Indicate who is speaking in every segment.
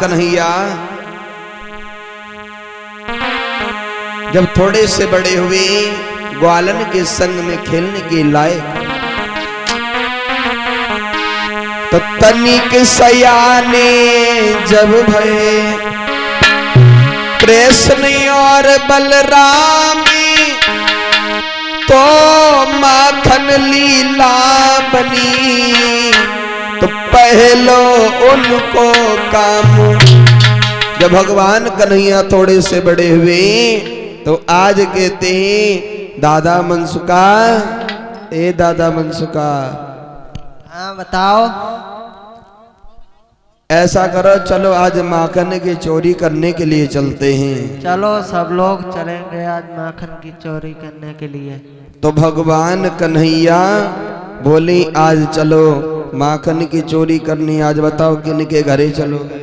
Speaker 1: कन्हैया जब थोड़े से बड़े हुए, ग्वालन के संग में खेलने के लायक, तो तनिक सयाने जब भये, कृष्ण और बलराम तो माखन लीला बनी, तो पहलो उनको काम। जब भगवान कन्हैया थोड़े से बड़े हुए तो आज कहते हैं दादा मनसुखा, ए दादा मनसुखा,
Speaker 2: हाँ बताओ।
Speaker 1: ऐसा करो, चलो आज माखन की चोरी करने के लिए चलते हैं।
Speaker 2: चलो सब लोग चलेंगे आज माखन की चोरी करने के लिए।
Speaker 1: तो भगवान कन्हैया बोले आज चलो माखन की चोरी करनी। आज बताओ किन के घरे चलोगे?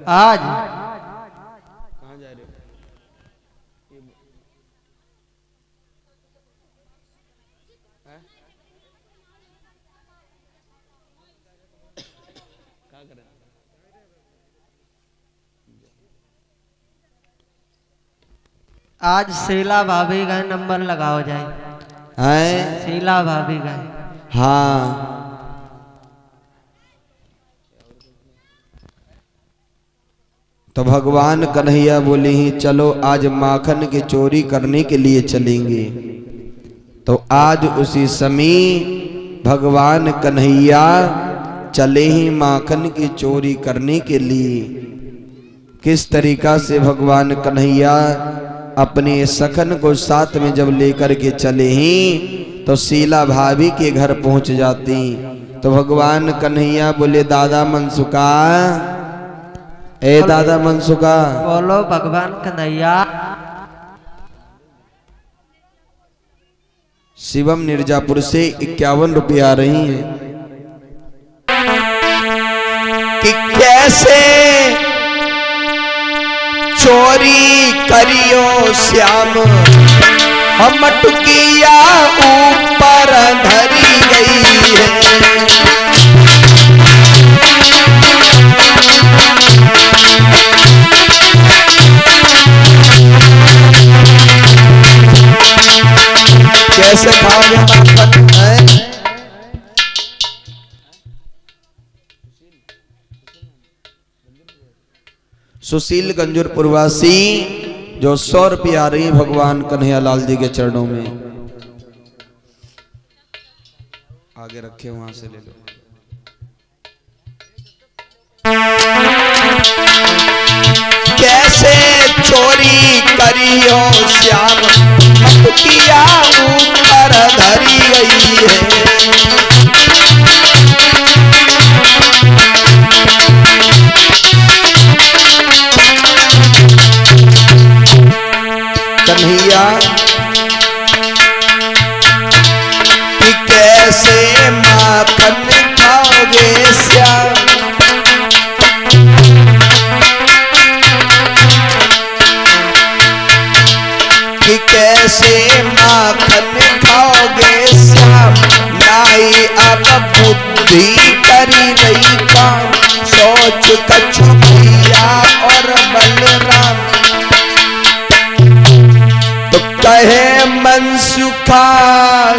Speaker 2: आज
Speaker 1: कहाँ जा रहे हो?
Speaker 2: आज शीला भाभी का नंबर लगाओ जाए।
Speaker 1: हैं?
Speaker 2: शीला भाभी का।
Speaker 1: हाँ, तो भगवान कन्हैया बोले ही चलो आज माखन की चोरी करने के लिए चलेंगे। तो आज उसी समय भगवान कन्हैया चले ही माखन की चोरी करने के लिए। किस तरीका से भगवान कन्हैया अपने सखन को साथ में जब लेकर के चले ही तो शीला भाभी के घर पहुंच जाती। तो भगवान कन्हैया बोले दादा मनसुखा, ए दादा मनसुखा।
Speaker 2: बोलो भगवान कन्हैया।
Speaker 1: शिवम मिर्जापुर से 51 रुपया आ रही है कि कैसे चोरी करियो श्याम, हम मटुकिया ऊपर धरी गई है। कैसे खाओगे माखन है? सुशील गंजूर पुरवासी जो 100 रुपया आ रही भगवान कन्हैया लाल जी के चरणों में। आगे रखे वहां से ले लो। कैसे चोरी करियो श्याम, मटकिया ऊपर धरी गई है। कन्हैया कि कैसे माखन खाओगे श्याम, कि कैसे माखन खाओगे श्याम, नाई अब बुद्धि करी रही काम, सोच कछु भैया और बलराम। तो कहे मनसुखा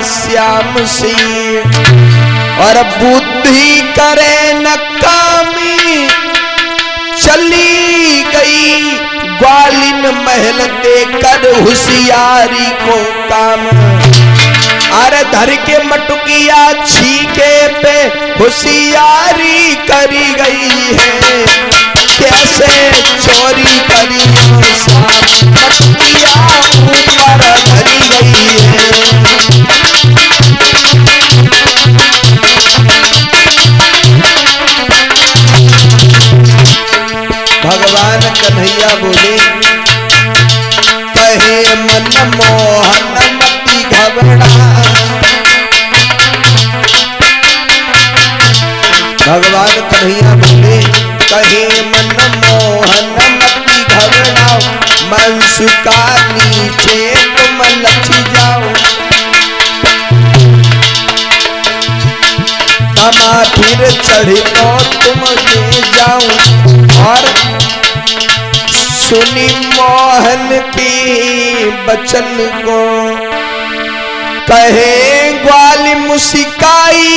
Speaker 1: श्याम सिंह और बुद्धि करे नकामी, चली गई ग्वालिन महल देकर होशियारी को काम। अरे धर के मटुकिया छीके पे होशियारी करी गई है। कैसे चोरी करी मटुकिया ऊपर धरी गई है। भगवान कन्हैया बोले कहे मन मोहन मति घबरा। भगवान कन्हैया बोले कहे मन मोहन मति घबरा, मनसुखा नीचे तुम लच जाओ। तमा फिर चढ़ो तुम ले जाऊं और सुनी मोहन की बचन को, कहे ग्वाल मुस्काई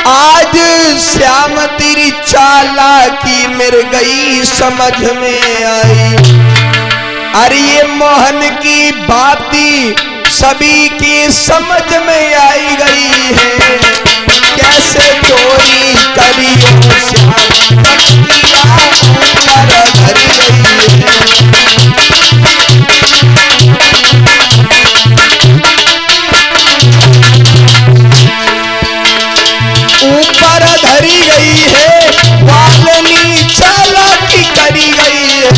Speaker 1: आज श्याम तेरी चालाकी मेरे गई समझ में आई। अरे ये मोहन की बाती सभी की समझ में आई गई है, कैसे चोरी करी श्याम ऊपर धरी गई है। ऊपर धरी गई है वालनी चालाकी करी गई है,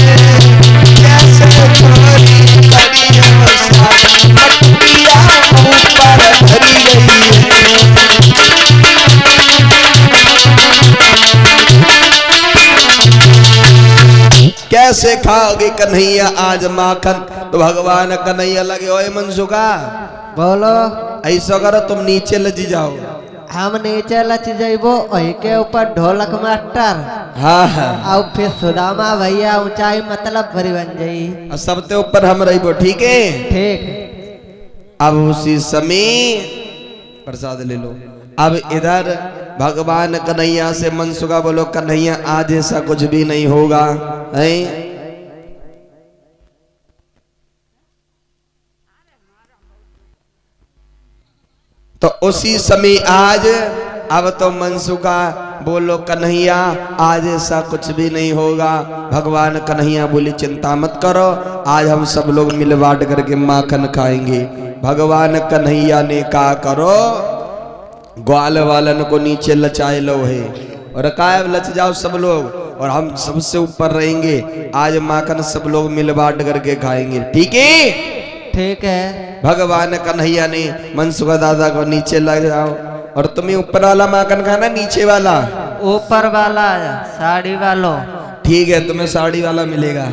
Speaker 1: कैसे चोरी करी मटिया ऊपर धरी गई है। कैसे खाओगे कन्हैया आज माखन, तो भगवान कन्हैया लगे ओए मनसुखा
Speaker 2: बोलो
Speaker 1: ऐसा करो तुम नीचे लजी जाओ,
Speaker 2: हम नीचे लच जाइबो वही के ऊपर ढोलक मास्टर।
Speaker 1: हाँ हाँ
Speaker 2: और फिर सुदामा भैया ऊंचाई मतलब भरी बन जाई,
Speaker 1: और सबसे ऊपर हम रही, ठीक है।
Speaker 2: ठीक।
Speaker 1: अब उसी समय प्रसाद ले लो। अब इधर भगवान कन्हैया से मनसुखा बोलो कन्हैया आज ऐसा कुछ भी नहीं होगा है। तो उसी समय आज अब तो मनसुखा बोलो कन्हैया आज ऐसा कुछ भी नहीं होगा। भगवान कन्हैया बोली चिंता मत करो, आज हम सब लोग मिल बांट करके माखन खाएंगे। भगवान कन्हैया ने कहा करो ग्वाल वालन को नीचे लचाए लो है, और कहा लच जाओ सब लोग और हम सबसे ऊपर रहेंगे, आज माखन सब लोग मिल बांट करके खाएंगे, ठीक है।
Speaker 2: ठीक है।
Speaker 1: भगवान कन्हैया ने मनसुखा दादा को नीचे ला जाओ, और तुम्हें ऊपर वाला माखन खाना नीचे वाला?
Speaker 2: ऊपर वाला साड़ी वालों।
Speaker 1: ठीक है तुम्हें साड़ी वाला मिलेगा,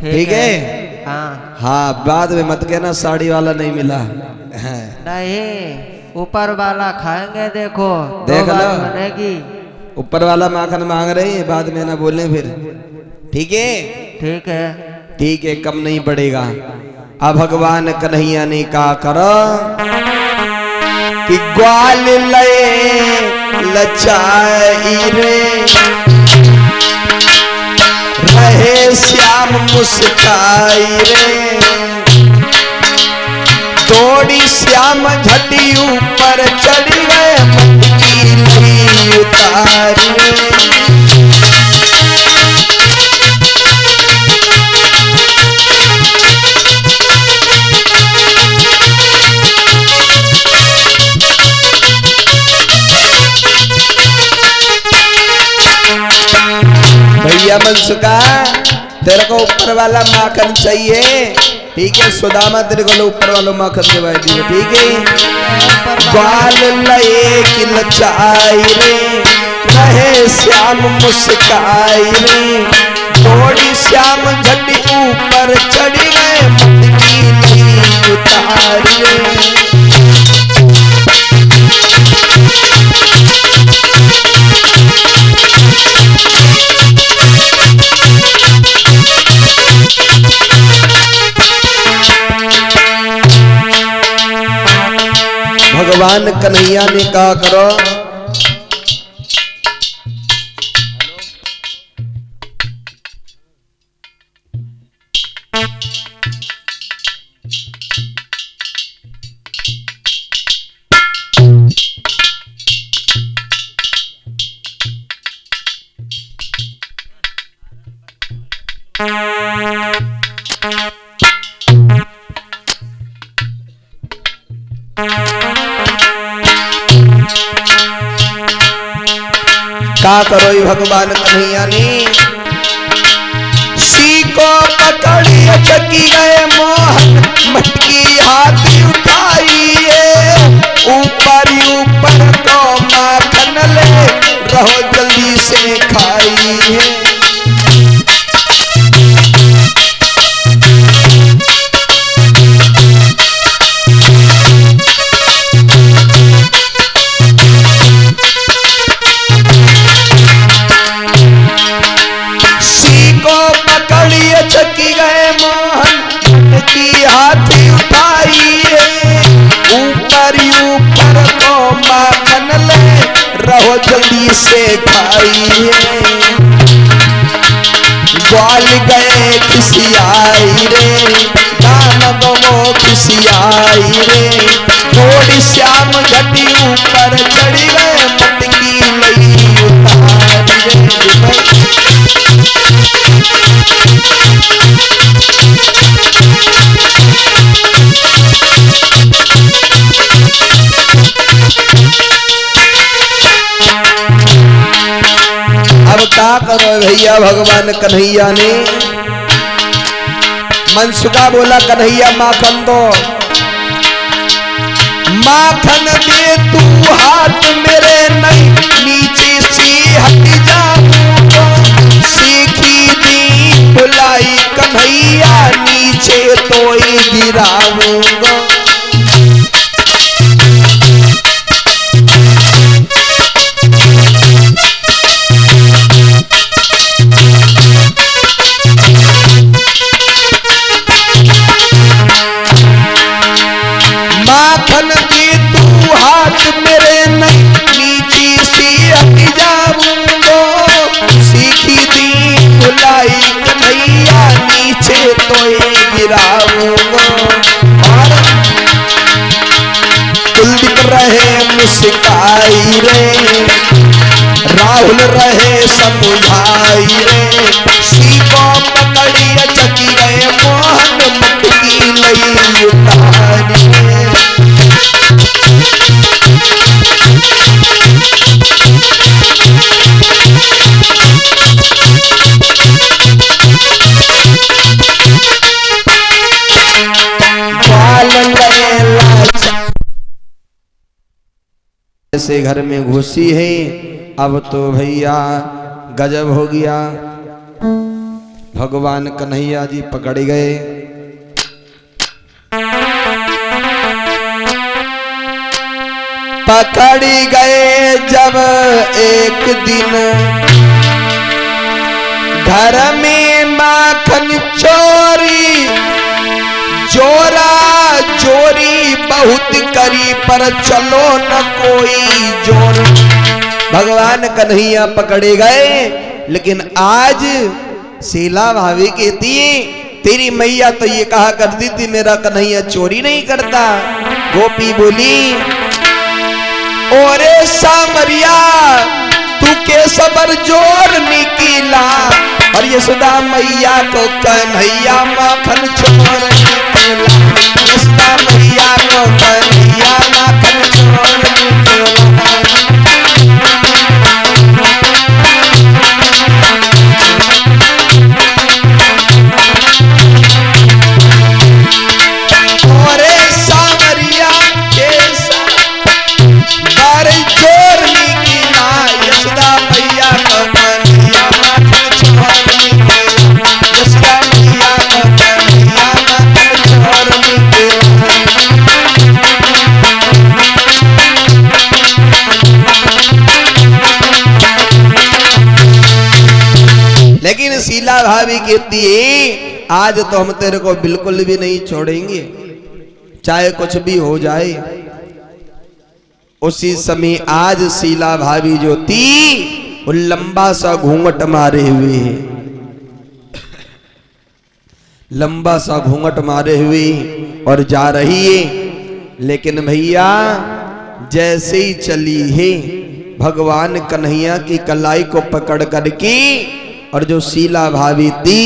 Speaker 1: ठीक है।
Speaker 2: हाँ
Speaker 1: हाँ बाद में मत कहना साड़ी वाला नहीं मिला। हाँ।
Speaker 2: नहीं ऊपर वाला खाएंगे, देखो
Speaker 1: देख लो
Speaker 2: बनेगी।
Speaker 1: ऊपर वाला माखन मांग रहे हैं, बाद में ना बोले फिर, ठीक है।
Speaker 2: ठीक है।
Speaker 1: ठीक है कम नहीं पड़ेगा। अब भगवान कन्हैया ने कहा करो कि ग्वाल लए लचाई रे, रहे श्याम मुस्काई रे, दौड़ी श्याम झटी ऊपर चढ़ गए मटकी ली उतारी रे। भैया मनसुखा तेरे को ऊपर वाला माखन चाहिए, ठीक है। सुदामा तेरे को ऊपर वाला माखन दिलवा दिए, ठीक है। ग्वाल लए कि लचाई रे, रहे श्याम मुस्काई रे, थोड़ी श्याम झटी ऊपर चढ़ गए मटकी ली उतारी रे। भगवान कन्हैया ने कहा करो क्या करो ये भगवान कन्हैया ने सी को पकड़ी चकी गए मोहन मटकी हाथ उठाई है, ऊपर ऊपर तो माखन ले रहो जल्दी से खाई है। अचकी गए मोहन की हाथी उठाई ऊपर ऊपर तो माखन ले रहो जल्दी से खाई ग्वाल गए खिसियाई रे दानव वो खिसियाई रे थोड़ी श्याम घटी ऊपर चढ़ी गए मटकी लई उतारी रे अब क्या करो भैया भगवान कन्हैया ने मनसुखा बोला कन्हैया माखन दो माखन दे तू हाथ मेरे नहीं नीचे से हट जाऊंगा सीखी दी बुलाई कन्हैया नीचे तो ही गिराऊंगा माखन दे तू हाथ मेरे नहीं नीचे से हट जाऊंगा सीखी दी बुलाई कन्हैया नीचे तो ये गिराऊंगा और कुलदीप रहे मुस्काई रे राहुल रहे समुझाई रे सीको पकड़ी चकी गए मोहन मटकी लई उतारी ऐसे घर में घुसी है अब तो भैया गजब हो गया भगवान कन्हैया जी पकड़ गए पकड़ी गए जब एक दिन घर में माखन चोरी जोरा जोरी बहुत करी पर चलो न कोई जोर भगवान कन्हैया पकड़े गए लेकिन आज शीला भाभी कहती है तेरी मैया तो ये कहा करती थी मेरा कन्हैया चोरी नहीं करता गोपी बोली ओरे सामरिया तू के सबर जोर निकला और यशोदा मैया को कन्हैया माखन चोर निकला यशोदा मैया को कन्हैया माखन चोर निकला ओरे सामरिया के बार जोर निकला यशोदा मैया को कन्हैया माखन चोर निकला यशोदा मैया को कन्हैया माखन चोर निकला लेकिन शीला भाभी कहती है आज तो हम तेरे को बिल्कुल भी नहीं छोड़ेंगे चाहे कुछ भी हो जाए उसी समय आज शीला भाभी जो थी वो लंबा सा घूंघट मारे हुए है लंबा सा घूंघट मारे हुए और जा रही है लेकिन भैया जैसे ही चली है भगवान कन्हैया की कलाई को पकड़ करके और जो शीला भाभी थी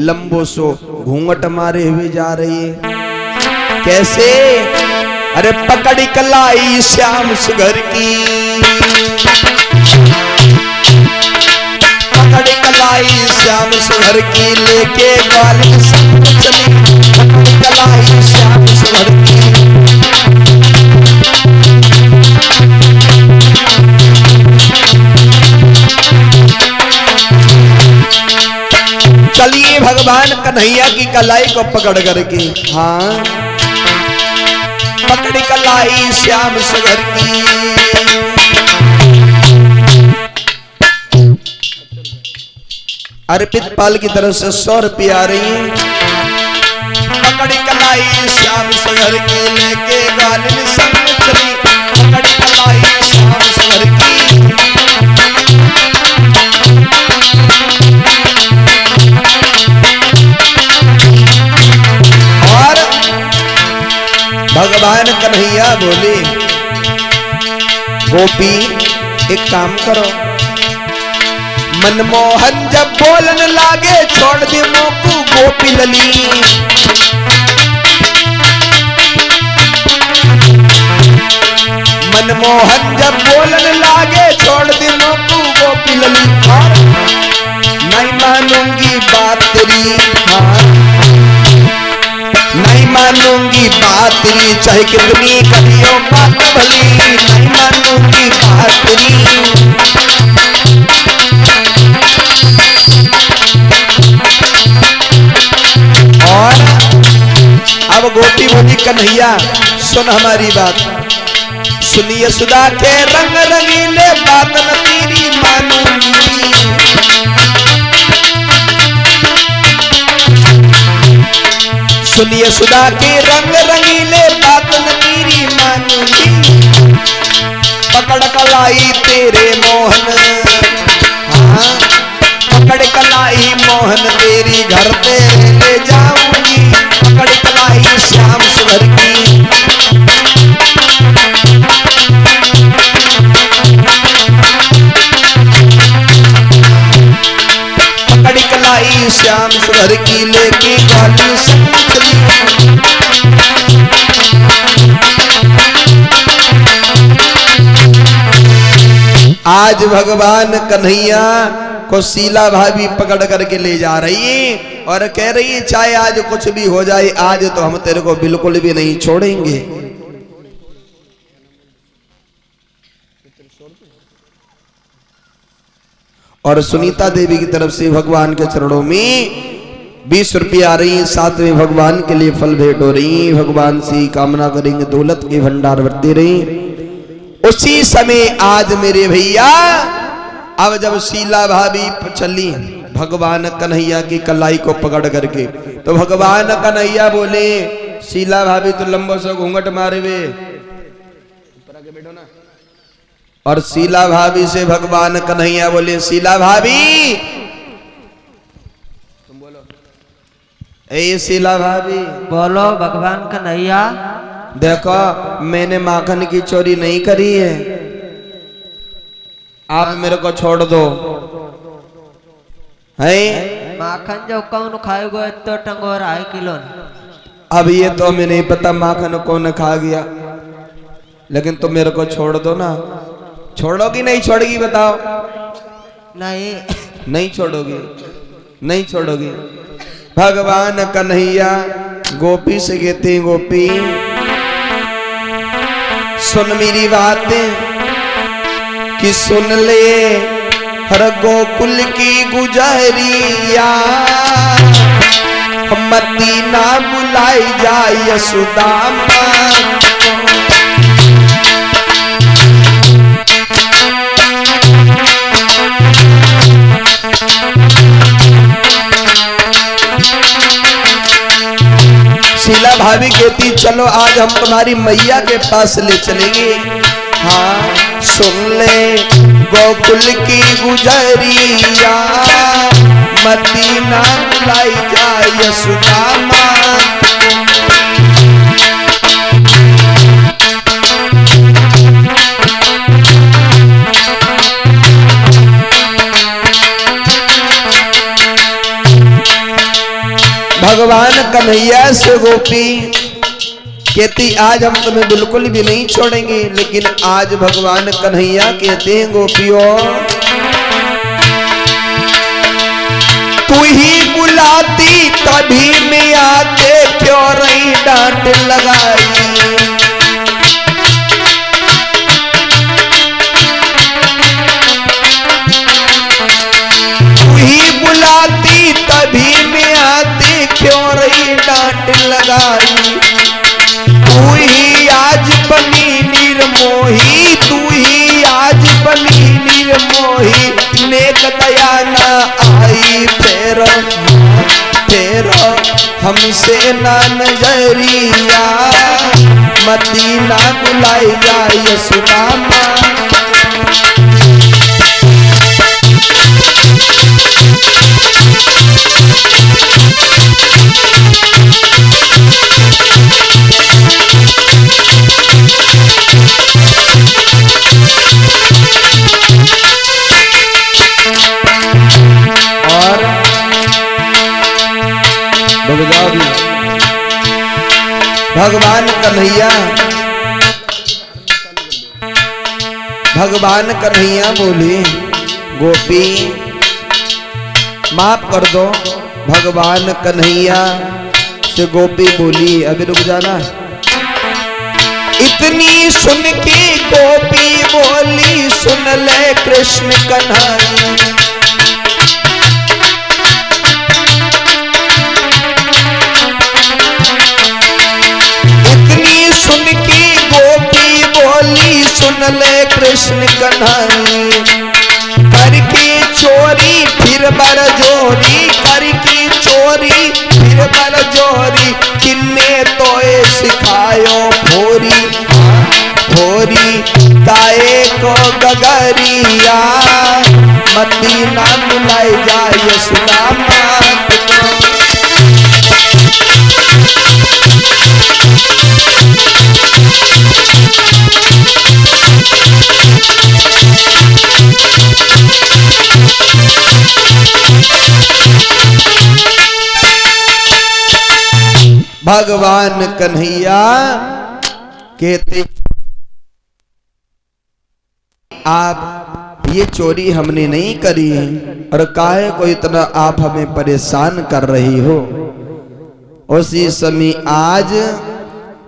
Speaker 1: लंबो सो घूंघट मारे हुए जा रही है कैसे अरे पकड़ी कलाई श्याम सुघर की पकड़ी कलाई श्याम सुघर की लेके ग्वाल चली पकड़ी कलाई श्याम सुघर की चलिए भगवान कन्हैया की कलाई को पकड़ करके हाँ पकड़ी कलाई श्याम सुघर की अर्पित पाल की तरफ से 100 रुपये आ रही है। पकड़ी कलाई श्याम सगर के लेके गालिन संग चली, पकड़ी कलाई श्याम सगर की। और भगवान कन्हैया बोले, गोपी एक काम करो, मनमोहन जब बोलन लागे छोड़ दे मोकू गोपी लली। मनमोहन जब बोलन लागे छोड़ दे मोकू गोपी लली। नहीं मानूंगी बात तेरी, हाँ नहीं मानूंगी बात तेरी, चाहे कितनी करियो बात भली। नहीं मानूंगी बात तेरी। और अब गोपी बोली, कन्हैया सुन हमारी बात, सुनिए सुधा के रंग रंगीले बात न तेरी मानूंगी। सुनिए सुधा के रंग रंगीले बात न तेरी मानूंगी। पकड़ कलाई तेरे मोहन, हाँ पकड़ कलाई मोहन तेरी घर तेरे ले जाऊंगी। पकड़ कलाई श्याम सुंदर की। पकड़ कलाई श्याम सुंदर की लेके गाली संग चली। आज भगवान कन्हैया को शीला भाभी पकड़ करके ले जा रही है और कह रही है, चाहे आज कुछ भी हो जाए, आज तो हम तेरे को बिल्कुल भी नहीं छोड़ेंगे। और सुनीता देवी की तरफ से भगवान के चरणों में 20 रुपये आ रही है, साथ में भगवान के लिए फल भेंट हो रही है। भगवान से कामना करेंगे दौलत के भंडार बढ़ते रही। उसी समय आज मेरे भैया, अब जब शीला भाभी चली भगवान कन्हैया की कलाई को पकड़ करके, तो भगवान कन्हैया बोले, शीला भाभी तो लंबो से घूंघट मारे वे बैठो ना। और शीला भाभी से भगवान कन्हैया बोले, शीला भाभी तुम बोलो। ए शीला भाभी
Speaker 2: बोलो भगवान कन्हैया।
Speaker 1: देखो मैंने माखन की चोरी नहीं करी है, आप मेरे को छोड़ दो। है
Speaker 2: माखन जो कौन खाएगो तो टंगोर आए किलो।
Speaker 1: अब ये तो हमें नहीं पता माखन कौन खा गया, लेकिन तुम मेरे को छोड़ दो ना। छोड़ोगी नहीं छोड़गी बताओ?
Speaker 2: नहीं
Speaker 1: नहीं छोड़ोगी, नहीं छोड़ोगी। भगवान कन्हैया गोपी से कहते हैं, गोपी सुन मेरी बातें कि सुन ले हर गोकुल की गुजरिया। मती ना बुलाई जाए यशोदामा। शीला भाभी कहती, चलो आज हम तुम्हारी मैया के पास ले चलेंगे। हाँ सुन ले गोकुल की गुजरिया। मती ना बुलाई जाए यशोदामा। भगवान कन्हैया से गोपी कहती, आज हम तुम्हें बिल्कुल भी नहीं छोड़ेंगे। लेकिन आज भगवान कन्हैया कहते हैं, गोपियों तू ही बुलाती तभी मैं आते, क्यों रही डांट लगाई। तू ही बुलाती तभी मैं आते, क्यों रही डांट लगाई। तू ही आज बनी निर्मोही, तू ही आज बनी निर्मोही। नेक दया ना आई हमसे ना नजरिया, मती ना बुलाई जाए यशोदा माँ। और भगवान कन्हैया, भगवान कन्हैया बोले गोपी माफ कर दो। भगवान कन्हैया से गोपी बोली अभी रुक जाना। इतनी सुन के गोपी बोली सुन ले कृष्ण कन्हैया, सुन की गोपी बोली सुन ले कृष्ण कन्हैया, करके चोरी फिर बर जोरी, करके चोरी फिर बर जोरी, किन्ने तोए सिखायो भोरी, भोरी काए को गगरिया, मती ना मिलाई जाए यशोदा मात को। भगवान कन्हैया कहते आप ये चोरी हमने नहीं करी है, और काहे को इतना आप हमें परेशान कर रही हो। उसी समय आज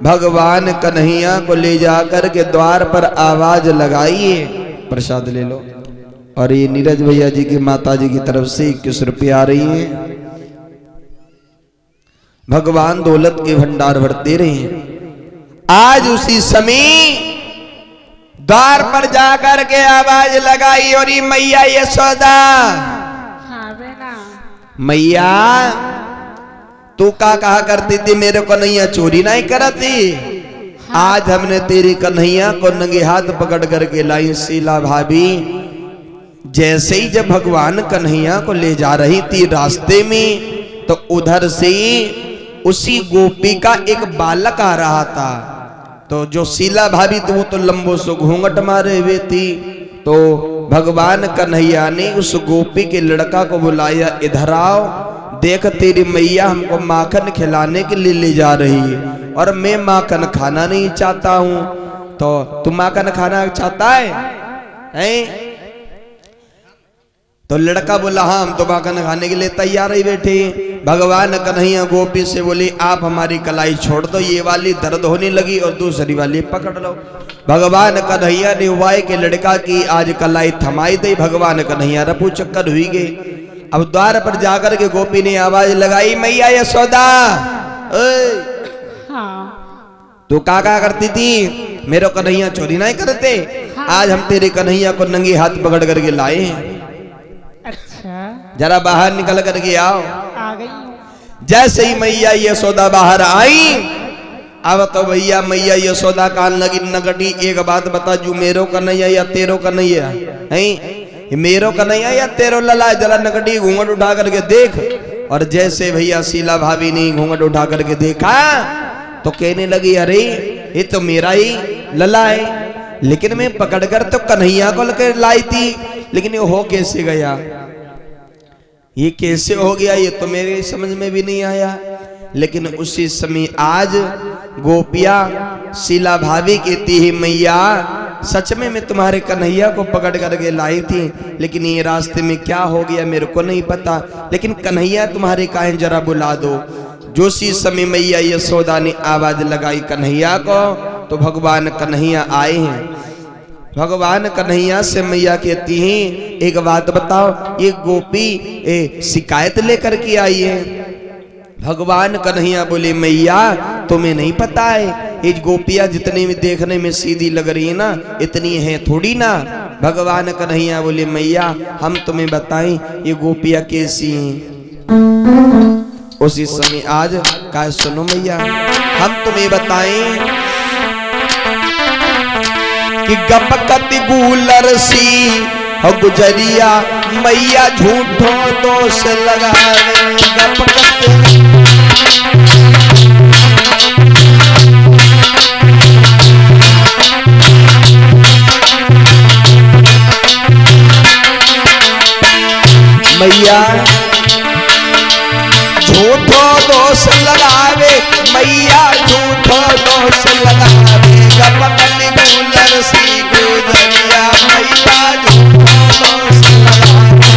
Speaker 1: भगवान कन्हैया को ले जाकर के द्वार पर आवाज लगाइए, प्रसाद ले लो। और ये नीरज भैया जी की माता जी की तरफ से 21 रुपये आ रही हैं। भगवान दौलत के भंडार भरते रहे। आज उसी समय द्वार पर जाकर के आवाज लगाई, और ये मैया यशोदा, मैया तू का कहा करती थी मेरे कन्हैया चोरी नहीं करती। आज हमने तेरी कन्हैया को नंगे हाथ पकड़ करके लाई। शीला भाभी जैसे ही जब भगवान कन्हैया को ले जा रही थी रास्ते में, तो उधर से उसी गोपी का एक बालक आ रहा था। तो जो शीला भाभी थी वो तो लंबो सो घूंघट मारे हुए थी। तो भगवान कन्हैया ने उस गोपी के लड़का को बुलाया, इधर आओ, देख तेरी मैया हमको माखन खिलाने के लिए ले जा रही है, और मैं माखन खाना नहीं चाहता हूं। तो तू माखन खाना चाहता है? तो लड़का बोला हाँ हम तो माखन खाने के लिए तैयार ही बैठे। भगवान कन्हैया गोपी से बोली आप हमारी कलाई छोड़ दो, ये वाली दर्द होने लगी और दूसरी वाली पकड़ लो। भगवान कन्हैया ने वाई के लड़का की आज कलाई थमाई दी। भगवान कन्हैया रफू चक्कर हुई गए। अब द्वार पर जाकर के गोपी ने आवाज लगाई, मैया यशोदा तू का करती थी? मेरे कन्हैया चोरी नहीं करते। आज हम तेरे कन्हैया को नंगे हाथ पकड़ करके लाए हैं।
Speaker 3: अच्छा
Speaker 1: जरा बाहर निकल करके आओ।
Speaker 3: आ गई।
Speaker 1: जैसे ही मैया यशोदा बाहर आई, अब तो भैया मैया यशोदा कान लगी नगटी, एक बात बता, जू मेरो कन्हैया या तेरो कन्हैया है? मेरो कन्हैया या तेरो लला? जरा नगटी घूंघट उठा करके देख। और जैसे भैया शीला भाभी ने घूंघट उठा करके देखा तो कहने लगी अरे ये तो मेरा ही लला है, लेकिन मैं पकड़कर तो कन्हैया को लेकर लाई थी, लेकिन ये हो कैसे गया, ये कैसे हो गया, ये तो मेरे समझ में भी नहीं आया। लेकिन उसी समय आज गोपिया शीला भाभी कहती है मैया सच में मैं तुम्हारे कन्हैया को पकड़ करके लाई थी, लेकिन ये रास्ते में क्या हो गया मेरे को नहीं पता, लेकिन कन्हैया तुम्हारे काहे जरा बुला दो। जो सी समय मैया यशोदा ने आवाज लगाई कन्हैया को, तो भगवान कन्हैया आए हैं। भगवान कन्हैया से मैया कहती हैं एक बात बताओ, ये गोपी शिकायत लेकर के आई है। भगवान कन्हैया बोले मैया तुम्हें नहीं पता है, ये गोपियां जितनी भी देखने में सीधी लग रही है ना, इतनी है थोड़ी ना। भगवान कन्हैया बोले मैया हम तुम्हें बताएं ये गोपियां कैसी हैं। उसी समय आज का सुनो मैया, हम तुम्हें बताएं कि गपकति गूलर सी हो गुजरिया मैया झूठो दोष लगावे। गपकति मैया झूठो दोष लगावे, मैया झूठो दोष लगावे। गपकति गूलर सी गुजरिया मैया झूठो दोष लगावे।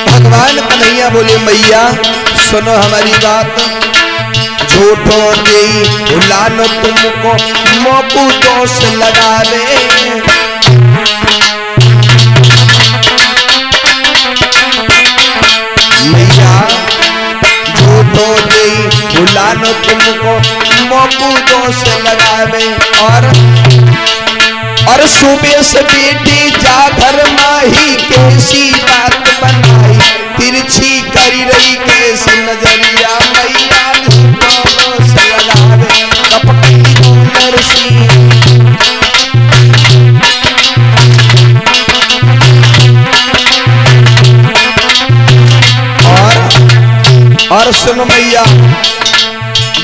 Speaker 1: भगवान कन्हैया बोले मैया सुनो हमारी बात, झूठो दे भुलानो तुमको मोकू दोष लगावे। मैया झूठो दे भुलानो तुमको मोकू दोष लगावे। और सुबह से बेटी जा घर माही कैसी बात बनाई, तिरछी करी रही कैसी नजरिया मैया झूठो दोष लगावे। कपटी गूलर सी और सुन मैया,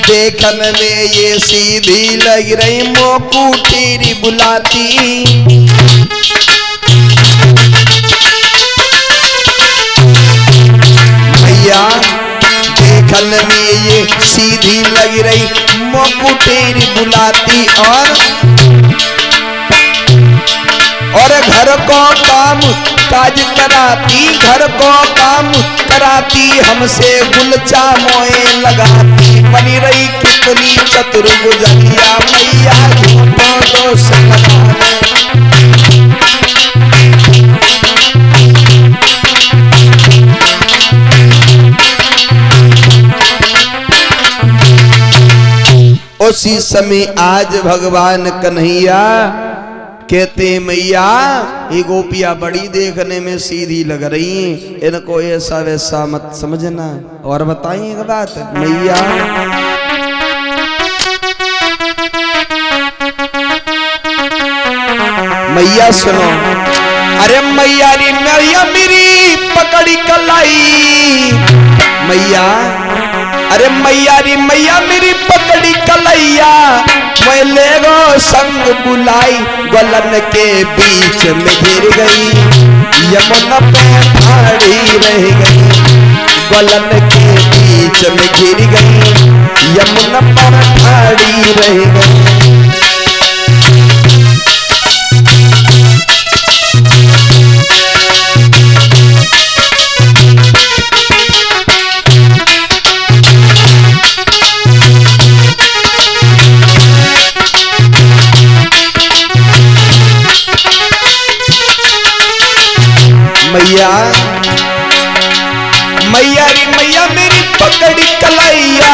Speaker 1: देखन में ये सीधी लग रही मोकू तेरी बुलाती। मैया देखन में ये सीधी लग रही मोकू तेरी बुलाती। और घर को काम काज कराती, घर को काम कराती, हमसे गुलचा मोए लगाती। बनी रही कितनी चतुर गुजरिया मैया झूठो दोष लगावे। उसी समय आज भगवान कन्हैया कहते मैया ये गोपियां बड़ी देखने में सीधी लग रही हैं, इनको ऐसा वैसा मत समझना। और बताइए एक बात मैया, मैया सुनो, अरे मैया री मैया मेरी पकड़ी कलाई। मैया अरे मैया री मैया मेरी पकड़ी कलैया, मैं ले गो संग बुलाई। गलन के बीच में घिर गई, यमुना पे ठाड़ी रह गई। गलन के बीच में घिर गई, यमुना पर ठाड़ी रह गई। मैया मैया री मैया मेरी पकड़ी कलैया,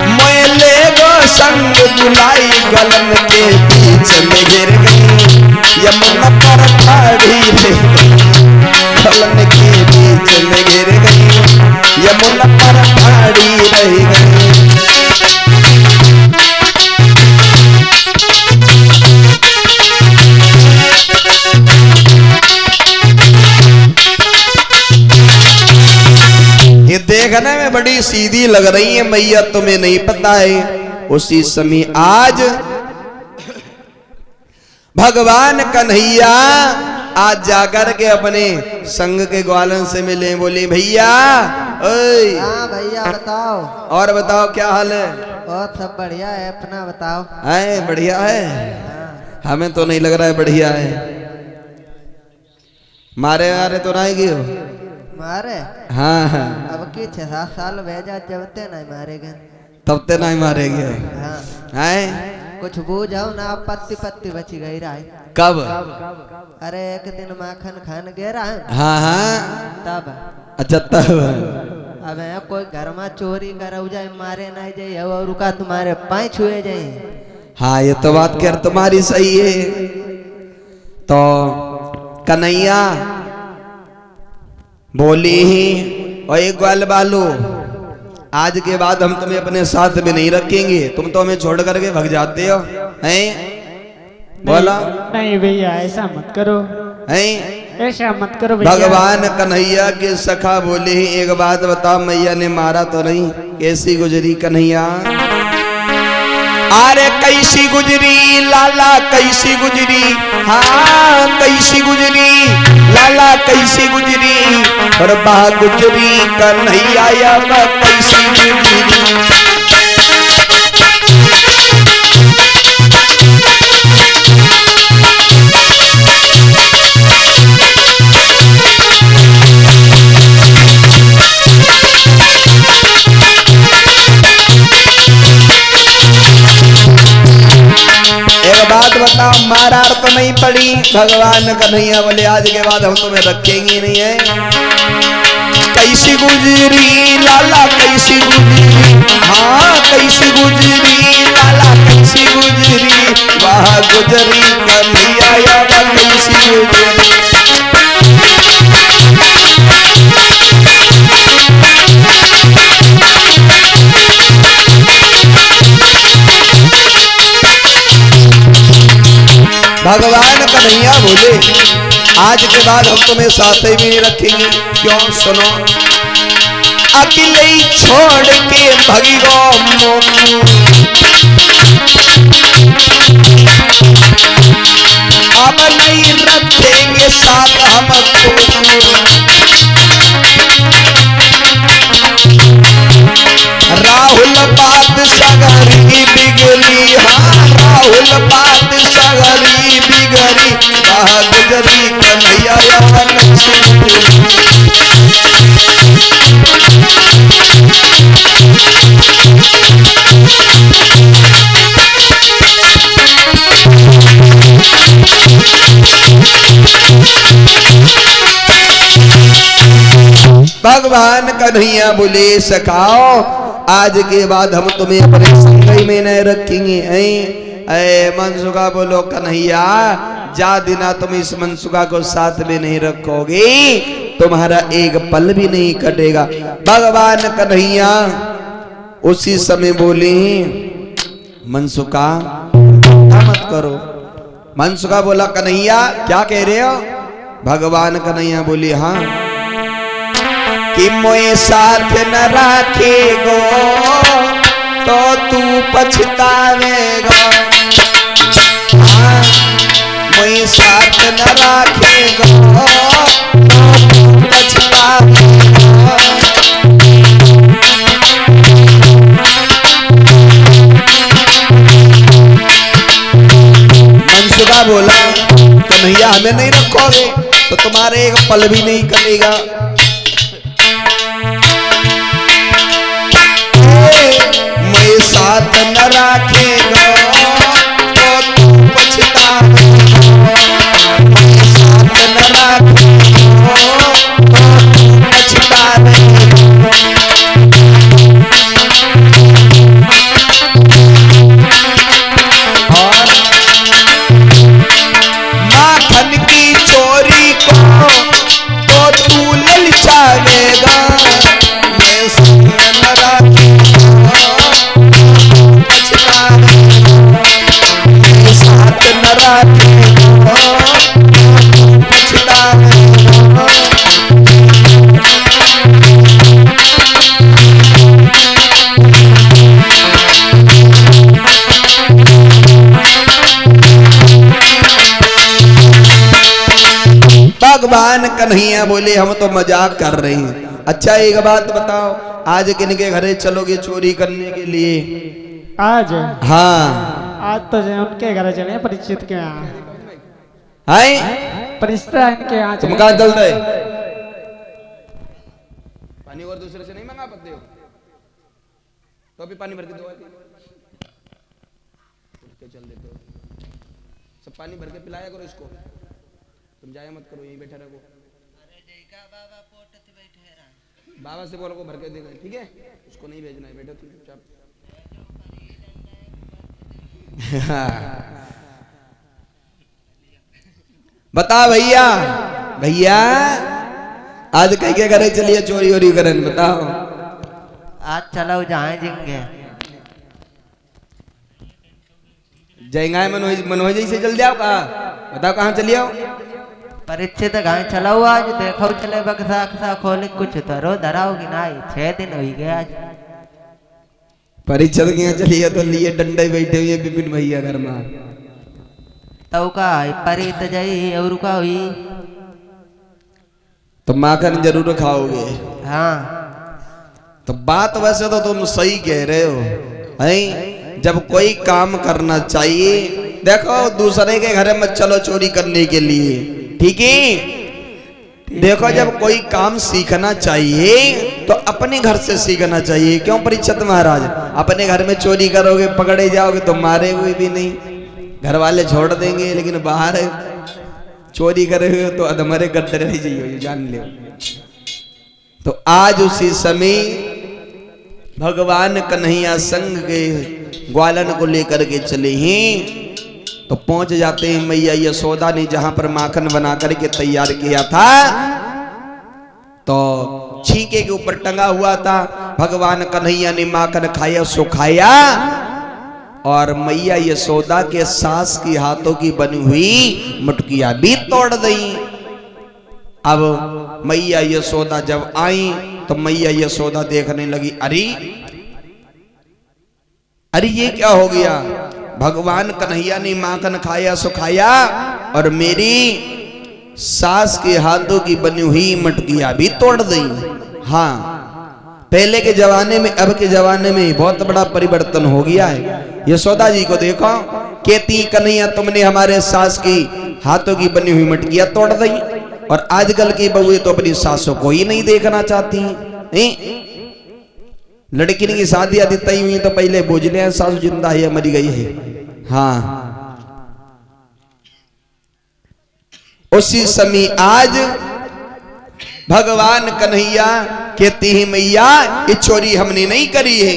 Speaker 1: मैं ले गो संग बुलाई। गलन के बीच में गिर गई, यमुना पर ठाड़ी रह गई। गलन के बीच में गिर गई, यमुना पर ठाड़ी रह गई। ये देखने में बड़ी सीधी लग रही है मैया, तुम्हें नहीं पता है। उसी समय आज भगवान कन्हैया आज जाकर के अपने संग के ग्वालन से मिले। बोले भैया ओए।
Speaker 2: हाँ भैया बताओ।
Speaker 1: और बताओ क्या हाल है?
Speaker 2: और सब बढ़िया है, अपना बताओ।
Speaker 1: है बढ़िया है?
Speaker 2: हाँ।
Speaker 1: हमें तो नहीं लग रहा है बढ़िया है। मारे मारे तो नहीं गए हो?
Speaker 2: मारे?
Speaker 1: हाँ हाँ।
Speaker 2: अब की 6-7 साल भेजा जबते नहीं मारेगे,
Speaker 1: तब ते नहीं मारेगे।
Speaker 2: हाँ।
Speaker 1: हैं?
Speaker 2: कुछ बूझाओ ना, पत्ती पत्ती बची गई रहा।
Speaker 1: कब?
Speaker 2: अरे एक दिन माखन खान गया रहा।
Speaker 1: हाँ हाँ।
Speaker 2: तब
Speaker 1: अच्छा तब
Speaker 2: अब यहाँ कोई घर में चोरी कर जाए मारे ना जाए और का तुम्हारे पाँव छुए जाए।
Speaker 1: हाँ ये तो बात कर तुम्हारी सही है। तो कन्हैया बोली ही और एक ग्वाल बालू, आज के बाद हम तुम्हें अपने साथ में नहीं रखेंगे, तुम तो हमें छोड़ करके भग जाते हो हैं। बोला
Speaker 3: नहीं भैया ऐसा मत करो,
Speaker 1: हैं,
Speaker 3: ऐसा मत करो भैया।
Speaker 1: भगवान कन्हैया के सखा बोले ही एक बात बता, मैया ने मारा तो नहीं, कैसी गुजरी कन्हैया? अरे कैसी गुजरी लाला कैसी गुजरी, हाँ कैसी गुजरी लाला कैसी गुजरी, और बा गुजरी कन्हैया या बा कैसी गुजरी। बात बताओ, मारा तो नहीं पड़ी? भगवान कन्हैया बोले आज के बाद हम तुम्हें रखेंगे नहीं है। कैसी गुजरी लाला कैसी गुजरी, हाँ कैसी गुजरी लाला कैसी गुजरी, वह गुजरी कन्हैया या वह कैसी गुजरी। भगवान कन्हैया बोले आज के बाद हम तुम्हें साथ में नहीं रखेंगे। क्यों? सुनो, अकेले ही छोड़ के भगी गो, अब नहीं रखेंगे साथ हमको। राहुल बात सगरी बिगड़ी, हाँ राहुल बात सगरी बिगड़ी, वह गुजरी कन्हैया भगवान कन्हैया बोले सखाओ आज के बाद हम तुम्हें अपने संग में नहीं रखेंगे। मनसुखा बोलो कन्हैया जा दिना तुम इस मनसुखा को साथ में नहीं रखोगे तुम्हारा एक पल भी नहीं कटेगा। भगवान कन्हैया उसी समय बोले मनसुखा मत करो। मनसुखा बोला कन्हैया क्या कह रहे हो? भगवान कन्हैया बोली हाँ कि मोए साथ न राखेगो तो तू पछतावेगा, हाँ मोए साथ न राखेगो तो तू पछतावेगा। मनसुखा बोला कन्हैया हमें नहीं रखोगे तो तुम्हारे एक पल भी नहीं कटेगा। मैं साथ न राखेगा तो तू पछतावेगा, साथ न राखेगा तो तू पछतावेगा। और माखन की चोरी को तो तू ललचावेगा, मैं संग न राखेगा साथ न राखेगा पछतावेगा। भगवान कन्हैया बोले हम तो मजाक कर रहे हैं। अच्छा एक बात बताओ आज किनके घरे चलोगे चोरी करने के लिए?
Speaker 3: आज
Speaker 1: हाँ
Speaker 3: आज तो उनके घर चले परिचित के यहाँ,
Speaker 1: है
Speaker 3: परिचित इनके यहाँ
Speaker 1: तुम
Speaker 3: चले।
Speaker 1: कहाँ चलते? पानी और दूसरे से नहीं मंगा पाते हो तो अभी पानी भर के दो चल देते हो। सब पानी भर के पिलाया करो इसको, तुम जाया मत करो यहीं बैठा रहो।
Speaker 2: अरे देखा बाबा पोट बैठे रहा
Speaker 1: बाबा से बोलो को भर के देगा, ठीक है? उसको नहीं भेजना है, बेटा तुम चुपचाप। बता भैया, भैया आज कहीं क्या करे, चलिए चोरी वोरी करन, बताओ।
Speaker 2: आज चलो जहाँ जिंगे
Speaker 1: जयंगाए मनोज जी से जल्दी आओ, कहा बताओ कहाँ चलिए आओ।
Speaker 2: परीक्षित गाय चलाओ आज, देखो चले बक्सा अक्सा खोले कुछ धरो धराओगी ना, 6 दिन हो गए आज।
Speaker 1: परीक्षित के यहाँ चलिए तो लिए डंडे बैठे हुए विपिन भैया घर में।
Speaker 2: तो का परित जाई और का हुई
Speaker 1: तो माखन जरूर खाओगे।
Speaker 2: हाँ
Speaker 1: तो बात वैसे तो तुम सही कह रहे हो, हैं? जब कोई काम करना चाहिए, देखो दूसरे के घर में चलो चोरी करने के लिए, ठीक है? देखो जब कोई काम सीखना चाहिए तो अपने घर से सीखना चाहिए। क्यों परीक्षित महाराज, अपने घर में चोरी करोगे पकड़े जाओगे तो मारे हुए भी नहीं, घर वाले छोड़ देंगे, लेकिन बाहर चोरी करे हुए तो अधमरे गड्ढे रह जाइए, जान ले। तो आज उसी समय भगवान कन्हैया संग के ग्वालन को लेकर के चले हैं, तो पहुंच जाते हैं मैया यशोदा ने जहां पर माखन बना करके तैयार किया था, तो छीके के ऊपर टंगा हुआ था। भगवान कन्हैया ने माखन खाया, सुखाया, और मैया यशोदा के सास की हाथों की बनी हुई मुटकियां भी तोड़ दी। अब मैया यशोदा जब आई तो मैया यशोदा देखने लगी, अरे ये क्या हो गया? भगवान कन्हैया ने माखन खाया सुखाया और मेरी सास के हाथों की बनी हुई मटकियां भी तोड़ दी। हाँ, पहले के जमाने में अब के जमाने में बहुत बड़ा परिवर्तन हो गया है। यशोदा जी को देखो, कहती कन्हैया तुमने हमारे सास की हाथों की बनी हुई मटकियां तोड़ दी, और आजकल की बहुएं तो अपनी सासों को ही नहीं देखना चाहती हैं। लड़की की शादी आदि तय हुई तो पहले बोझ ले सासू जिंदा है या मरी गई है। हाँ, उसी समय आज भगवान कन्हैया कहती है मैया ये चोरी हमने नहीं करी है।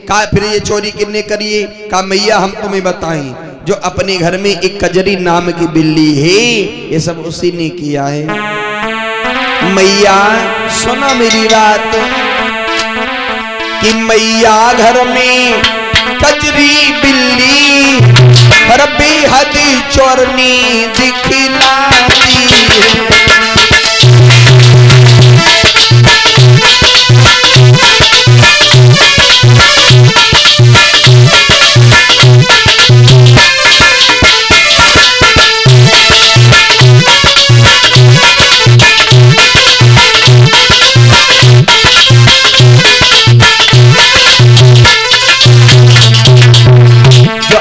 Speaker 1: कहा फिर ये चोरी किसने करी है? कहा मैया हम तुम्हें बताएं, जो अपने घर में एक कजरी नाम की बिल्ली है, ये सब उसी ने किया है। मैया सुना मेरी बात कि मैया घर में कजरी बिल्ली पर बेहद चोरनी दिखलाती है।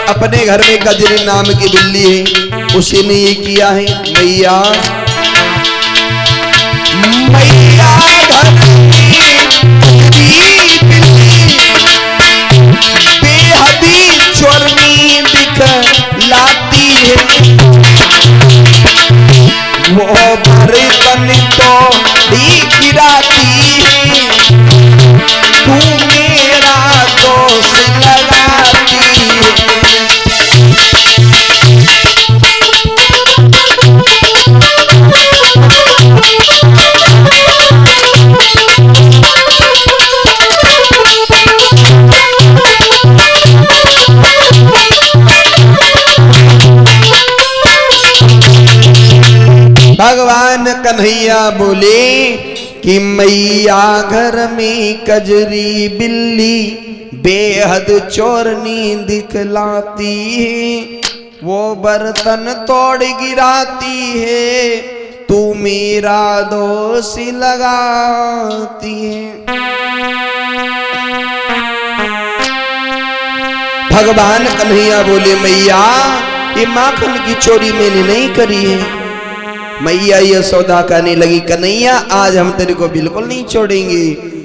Speaker 1: अपने घर में कजरी नाम की बिल्ली है, उसी ने ये किया है। मैया मैया घर में कजरी बिल्ली बेहदी चोरनी दिखलाती है। वो बर्तन तो गिराती है, तू मेरा दोष लगाती है। भगवान कन्हैया बोले कि मैया घर में कजरी बिल्ली बेहद चोरनी दिखलाती है, वो बर्तन तोड़ गिराती है, तू मेरा दोष लगाती है। भगवान कन्हैया बोले मैया ये माखन की चोरी मैंने नहीं करी है। मैया यशोदा कहने लगी कन्हैया आज हम तेरे को बिल्कुल नहीं छोड़ेंगे।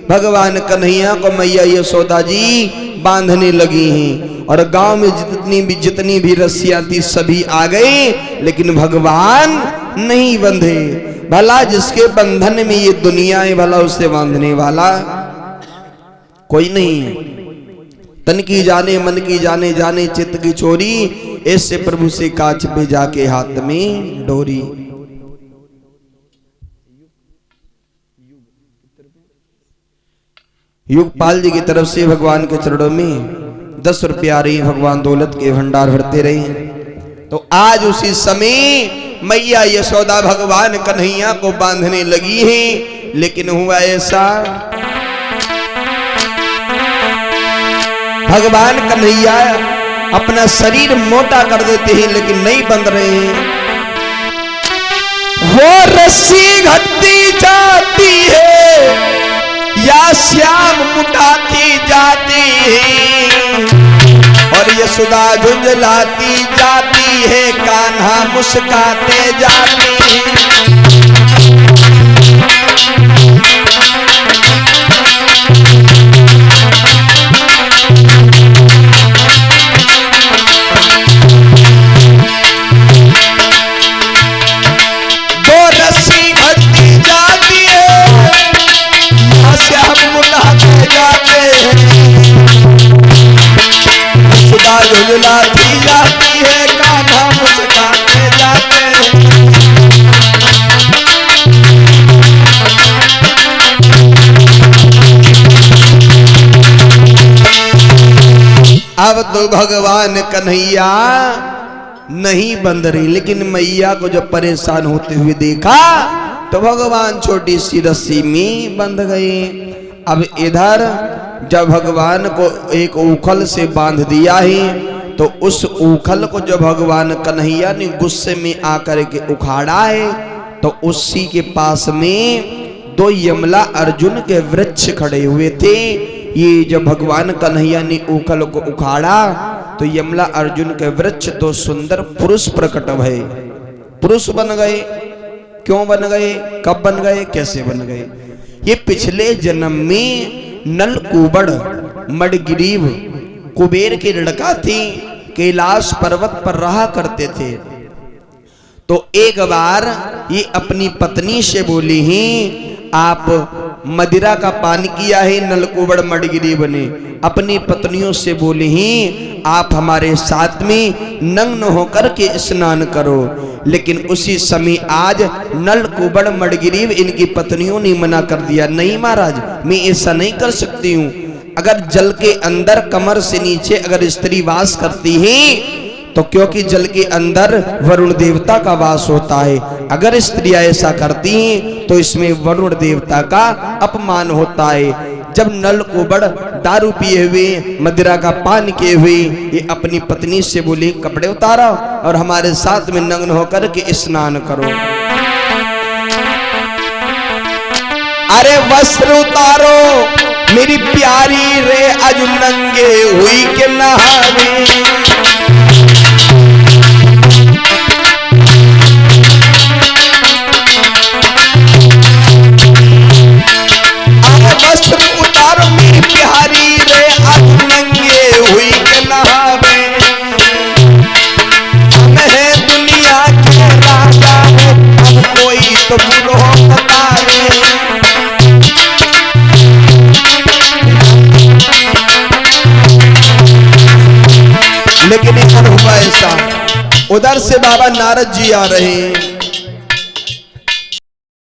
Speaker 1: भगवान कन्हैया को मैया यशोदा जी बांधने लगी हैं, और गांव में जितनी भी रस्सियां थी सभी आ गए, लेकिन भगवान नहीं बंधे। भला जिसके बंधन में ये दुनिया है, भला उससे बांधने वाला कोई नहीं है। तन की जाने मन की जाने, जाने चित्त की चोरी, ऐसे प्रभु से कांच पे जाके हाथ में डोरी। युगपाल जी की तरफ से भगवान के चरणों में 10 रुपया रही, भगवान दौलत के भंडार भरते रहे। तो आज उसी समय मैया यशोदा भगवान कन्हैया को बांधने लगी है, लेकिन हुआ ऐसा, भगवान कन्हैया अपना शरीर मोटा कर देते हैं लेकिन नहीं बंध रहे हैं। वो रस्सी घटती जाती है या श्याम मुटाती जाती है, और यशोदा झुंझलाती जाती है, कान्हा मुस्काते जाती है। वो रस्सी घटती जाती है, श्याम मुटाते जाते हैं, यशोदा झुंझलाती जाती है, कान्हा मुस्काते जाते हैं। अब तो भगवान कन्हैया नहीं बंध रही, लेकिन मैया को जब परेशान होते हुए देखा तो भगवान छोटी सी रस्सी में बंध गए। अब इधर जब भगवान को एक ऊखल से बांध दिया है, तो उस ऊखल को जब भगवान कन्हैया ने गुस्से में आकर के उखाड़ा है, तो उसी के पास में 2 यमला अर्जुन के वृक्ष खड़े हुए थे। ये जब भगवान कन्हैया ने ऊखल को उखाड़ा तो यमला अर्जुन के वृक्ष 2 सुंदर पुरुष प्रकट भये। पुरुष बन गए। क्यों बन गए, कब बन गए, कैसे बन गए? ये पिछले जन्म में नल कुबड़ मडगिरीव कुबेर की लड़का थी, कैलाश पर्वत पर रहा करते थे। तो एक बार ये अपनी पत्नी से बोली ही, आप मदिरा का पान किया है नलकुबड़ मडगिरीव ने। अपनी पत्नियों से बोली ही, आप हमारे साथ में नग्न होकर के स्नान करो। लेकिन उसी समय आज नलकुबड़ मडगिरीव इनकी पत्नियों ने मना कर दिया, नहीं महाराज मैं ऐसा नहीं कर सकती हूँ। अगर जल के अंदर कमर से नीचे अगर स्त्री वास करती है तो क्योंकि जल के अंदर वरुण देवता का वास होता है, अगर स्त्रियां ऐसा करती हैं तो इसमें वरुण देवता का अपमान होता है। जब नलकुबड़ दारू पिए हुए, मदिरा का पान किए हुए, ये अपनी पत्नी से बोली, कपड़े उतारो और हमारे साथ में नग्न होकर के स्नान करो। अरे वस्त्र उतारो मेरी प्यारी रे, आज नंगे हुई के नहावे। वस्त्र उतारो मेरी प्यारी रे, आज नंगे हुई के नहावे। हम है दुनिया के राजा, अब कोई तो बुरो बतावे। लेकिन इधर हुआ ऐसा, उधर से बाबा नारद जी आ रहे हैं।